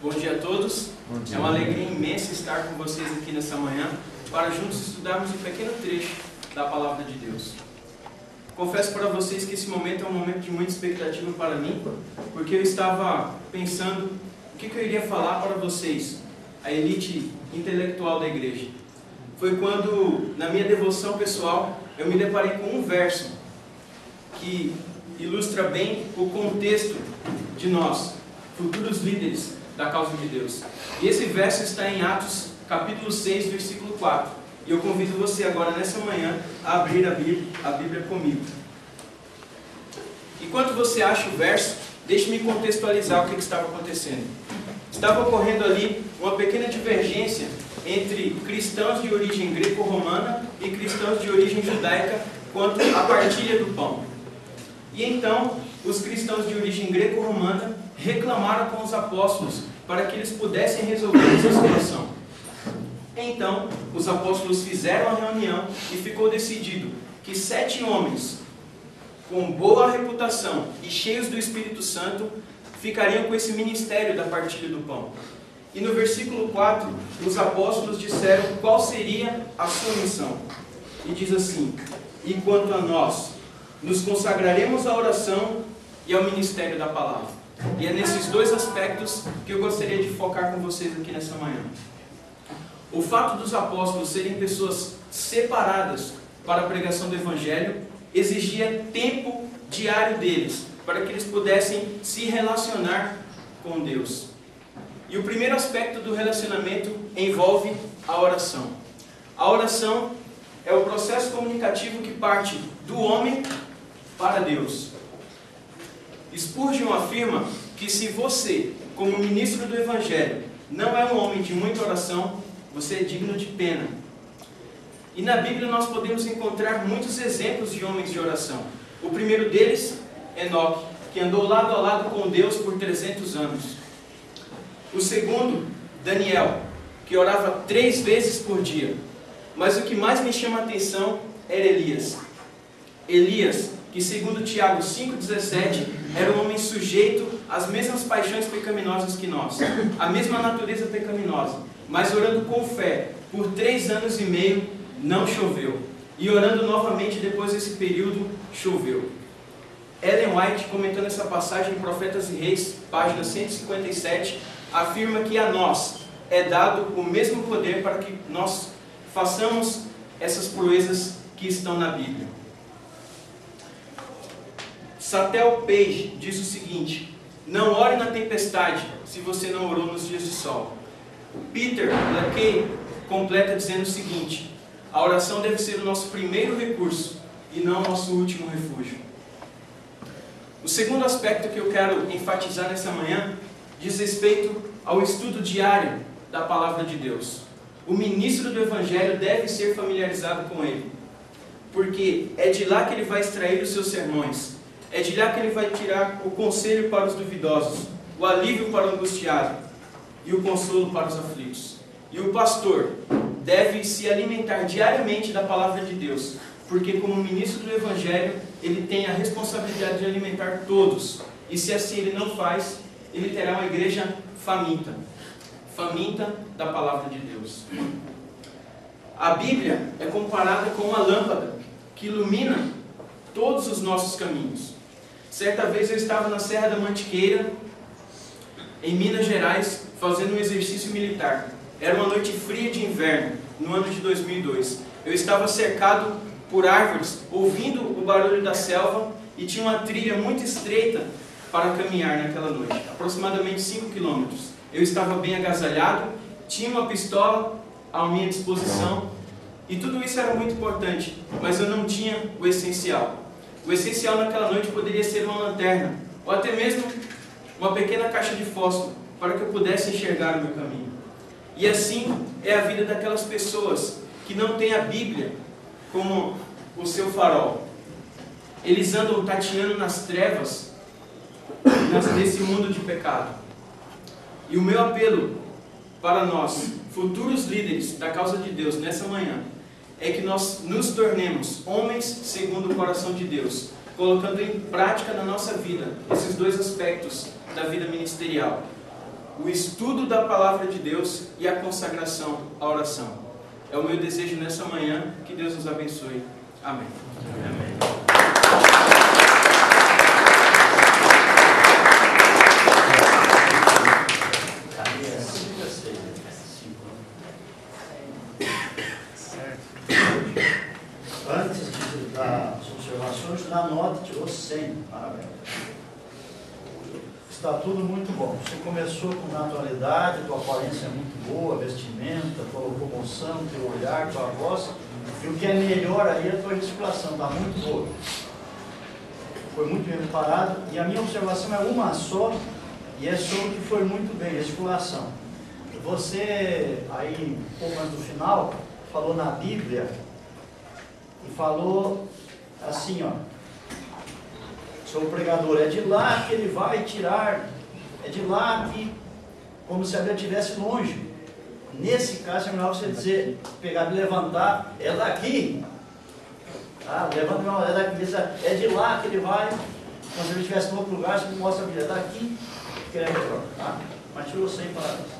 Bom dia a todos. Bom dia. É uma alegria imensa estar com vocês aqui nessa manhã para juntos estudarmos um pequeno trecho da Palavra de Deus. Confesso para vocês que esse momento é um momento de muita expectativa para mim, porque eu estava pensando o que eu iria falar para vocês, a elite intelectual da igreja. Foi quando, na minha devoção pessoal, eu me deparei com um verso que ilustra bem o contexto de nós, futuros líderes da causa de Deus. E esse verso está em Atos, capítulo 6, versículo 4. E eu convido você agora, nessa manhã, a abrir a Bíblia comigo. Enquanto você acha o verso, deixe-me contextualizar o que estava acontecendo. Estava ocorrendo ali uma pequena divergência entre cristãos de origem greco-romana e cristãos de origem judaica quanto à partilha do pão. E então, os cristãos de origem greco-romana reclamaram com os apóstolos para que eles pudessem resolver essa situação. Então, os apóstolos fizeram a reunião e ficou decidido que 7 homens com boa reputação e cheios do Espírito Santo ficariam com esse ministério da partilha do pão. E no versículo 4, os apóstolos disseram qual seria a sua missão. E diz assim: e quanto a nós, nos consagraremos à oração e ao ministério da palavra. E é nesses dois aspectos que eu gostaria de focar com vocês aqui nessa manhã. O fato dos apóstolos serem pessoas separadas para a pregação do Evangelho exigia tempo diário deles, para que eles pudessem se relacionar com Deus. E o primeiro aspecto do relacionamento envolve a oração. A oração é o processo comunicativo que parte do homem para Deus. Spurgeon afirma que se você, como ministro do Evangelho, não é um homem de muita oração, você é digno de pena. E na Bíblia nós podemos encontrar muitos exemplos de homens de oração. O primeiro deles, Enoque, que andou lado a lado com Deus por 300 anos. O segundo, Daniel, que orava 3 vezes por dia. Mas o que mais me chama a atenção era Elias. Elias, que segundo Tiago 5,17, era um homem sujeito às mesmas paixões pecaminosas que nós, a mesma natureza pecaminosa, mas orando com fé, por 3 anos e meio, não choveu. E orando novamente depois desse período, choveu. Ellen White, comentando essa passagem em Profetas e Reis, página 157, afirma que a nós é dado o mesmo poder para que nós façamos essas proezas que estão na Bíblia. Sattel Page diz o seguinte: não ore na tempestade se você não orou nos dias de sol. Peter Lackey completa dizendo o seguinte: a oração deve ser o nosso primeiro recurso e não o nosso último refúgio. O segundo aspecto que eu quero enfatizar nessa manhã diz respeito ao estudo diário da Palavra de Deus. O ministro do Evangelho deve ser familiarizado com ele, porque é de lá que ele vai extrair os seus sermões. É de lá que ele vai tirar o conselho para os duvidosos, o alívio para o angustiado e o consolo para os aflitos. E o pastor deve se alimentar diariamente da palavra de Deus, porque como ministro do Evangelho, ele tem a responsabilidade de alimentar todos. E se assim ele não faz, ele terá uma igreja faminta. Faminta da palavra de Deus. A Bíblia é comparada com uma lâmpada que ilumina todos os nossos caminhos. Certa vez eu estava na Serra da Mantiqueira, em Minas Gerais, fazendo um exercício militar. Era uma noite fria de inverno, no ano de 2002. Eu estava cercado por árvores, ouvindo o barulho da selva, e tinha uma trilha muito estreita para caminhar naquela noite, aproximadamente 5 quilômetros. Eu estava bem agasalhado, tinha uma pistola à minha disposição, e tudo isso era muito importante, mas eu não tinha o essencial. O essencial naquela noite poderia ser uma lanterna, ou até mesmo uma pequena caixa de fósforo, para que eu pudesse enxergar o meu caminho. E assim é a vida daquelas pessoas que não têm a Bíblia como o seu farol. Eles andam tateando nas trevas desse mundo de pecado. E o meu apelo para nós, futuros líderes da causa de Deus, nessa manhã, é que nós nos tornemos homens segundo o coração de Deus, colocando em prática na nossa vida esses dois aspectos da vida ministerial: o estudo da palavra de Deus e a consagração à oração. É o meu desejo nessa manhã, que Deus nos abençoe. Amém. Amém. Antes das observações, na nota tirou 100. Parabéns. Está tudo muito bom. Você começou com naturalidade, tua aparência é muito boa, vestimenta, tua locomoção, teu olhar, tua voz. E o que é melhor aí é a tua gesticulação, está muito boa. Foi muito bem preparado. E a minha observação é uma só, e é sobre o que foi muito bem, gesticulação. Você, aí, um pouco antes do final, falou na Bíblia, e falou assim, ó, sobre o pregador, é de lá que ele vai tirar, é de lá que, como se a Bíblia estivesse longe. Nesse caso é melhor você dizer, pegar e levantar, é daqui. Levanta, é daqui, é de lá que ele vai, como se ele estivesse em outro lugar, você mostra a Bíblia, é daqui que ele é melhor. Mas tirou 100 parabéns.